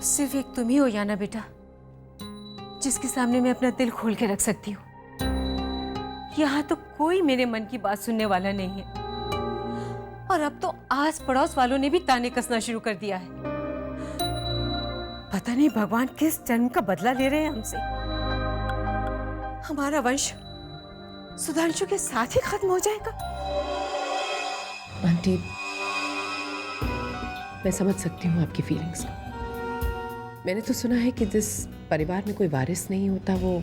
सिर्फ एक तुम ही हो याना बेटा, जिसके सामने मैं अपना दिल खोल के रख सकती हूँ। यहाँ तो कोई मेरे मन की बात सुनने वाला नहीं है, और अब तो आस पड़ोस वालों ने भी ताने कसना शुरू कर दिया है। पता नहीं भगवान किस जन्म का बदला ले रहे हैं हमसे। हमारा वंश सुधांशु के साथ ही खत्म हो जाएगा। आंटी, मैं समझ सकती हूँ आपकी फीलिंग्स को। मैंने तो सुना है कि जिस परिवार में कोई वारिस नहीं होता वो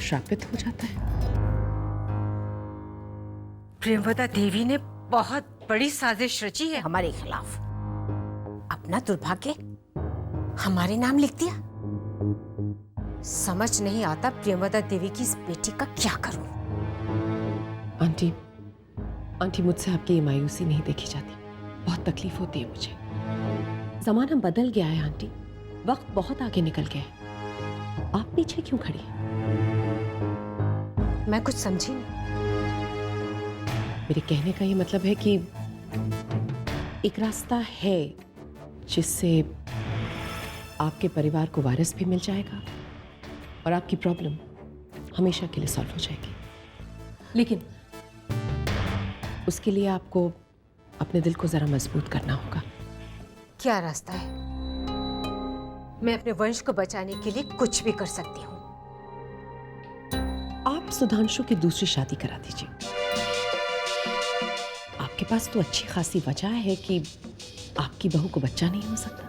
श्रापित हो जाता है। प्रेमवदा देवी ने बहुत बड़ी साजिश रची है हमारे खिलाफ। अपना दुर्भाग्य हमारे नाम लिख दिया। समझ नहीं आता प्रेमवदा देवी की इस बेटी का क्या करूं। आंटी मुझसे आपकी ये मायूसी नहीं देखी जाती। बहुत तकलीफ होती है मुझे। जमाना बदल गया है आंटी, वक्त बहुत आगे निकल गया है। आप पीछे क्यों खड़ी हैं? मैं कुछ समझी नहीं। मेरे कहने का ये मतलब है कि एक रास्ता है जिससे आपके परिवार को वारिस भी मिल जाएगा और आपकी प्रॉब्लम हमेशा के लिए सॉल्व हो जाएगी। लेकिन उसके लिए आपको अपने दिल को जरा मजबूत करना होगा। क्या रास्ता है? मैं अपने वंश को बचाने के लिए कुछ भी कर सकती हूँ। आप सुधांशु की दूसरी शादी करा दीजिए। आपके पास तो अच्छी खासी वजह है कि आपकी बहू को बच्चा नहीं हो सकता।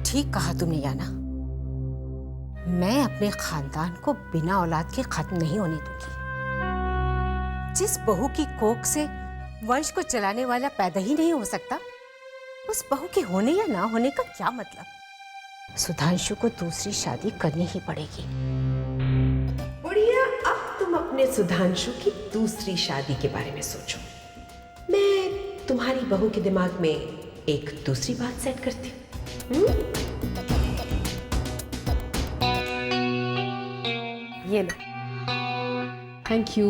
ठीक कहा तुमने याना। मैं अपने खानदान को बिना औलाद के खत्म नहीं होने दूंगी। जिस बहू की कोख से वंश को चलाने वाला पैदा ही नहीं हो सकता, उस बहू के होने या ना होने का क्या मतलब। सुधांशु को दूसरी शादी करनी ही पड़ेगी। बुढ़िया, अब तुम अपने सुधांशु की दूसरी शादी के बारे में सोचो। मैं तुम्हारी बहू के दिमाग में एक दूसरी बात सेट करती हूँ। ये लो। Thank you.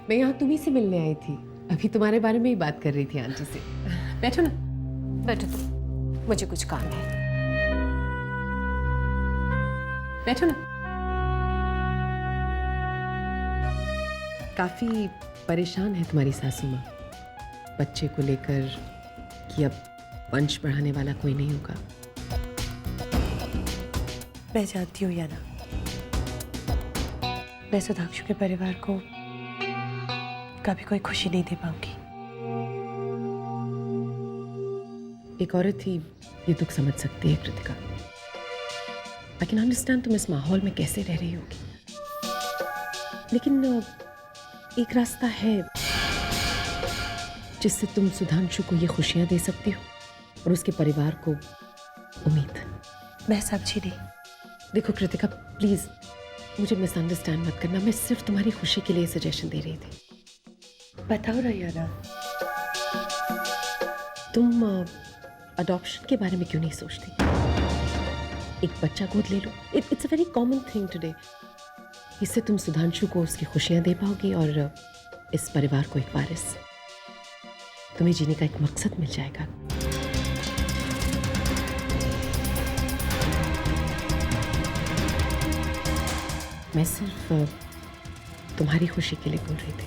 मैं यहाँ तुम्ही से मिलने आई थी। अभी तुम्हारे बारे में ही बात कर रही थी आंटी से। बैठो ना। बैठो तुम, मुझे कुछ काम है। बैठो ना। काफी परेशान है तुम्हारी सासू माँ बच्चे को लेकर कि अब वंश बढ़ाने वाला कोई नहीं होगा। मैं जानती हूँ याना, मैं सुधांशु के परिवार को कभी कोई खुशी नहीं दे पाऊंगी। एक औरत ही ये दुख समझ सकती है कृतिका। आई कैन अंडरस्टैंड तुम इस माहौल में कैसे रह रही होगी, लेकिन एक रास्ता है जिससे तुम सुधांशु को ये खुशियां दे सकती हो और उसके परिवार को उम्मीद। मैं समझी नहीं। देखो कृतिका, प्लीज मुझे मिसअंडरस्टैंड मत करना। मैं सिर्फ तुम्हारी खुशी के लिए सजेशन दे रही थी। बताओ ना याना। तुम अडॉप्शन के बारे में क्यों नहीं सोचती? एक बच्चा गोद ले लो। It's a very common thing today. इससे तुम सुधांशु को उसकी खुशियां दे पाओगी और इस परिवार को एक वारिस, तुम्हें जीने का एक मकसद मिल जाएगा। मैं सिर्फ तुम्हारी खुशी के लिए बोल रही थी।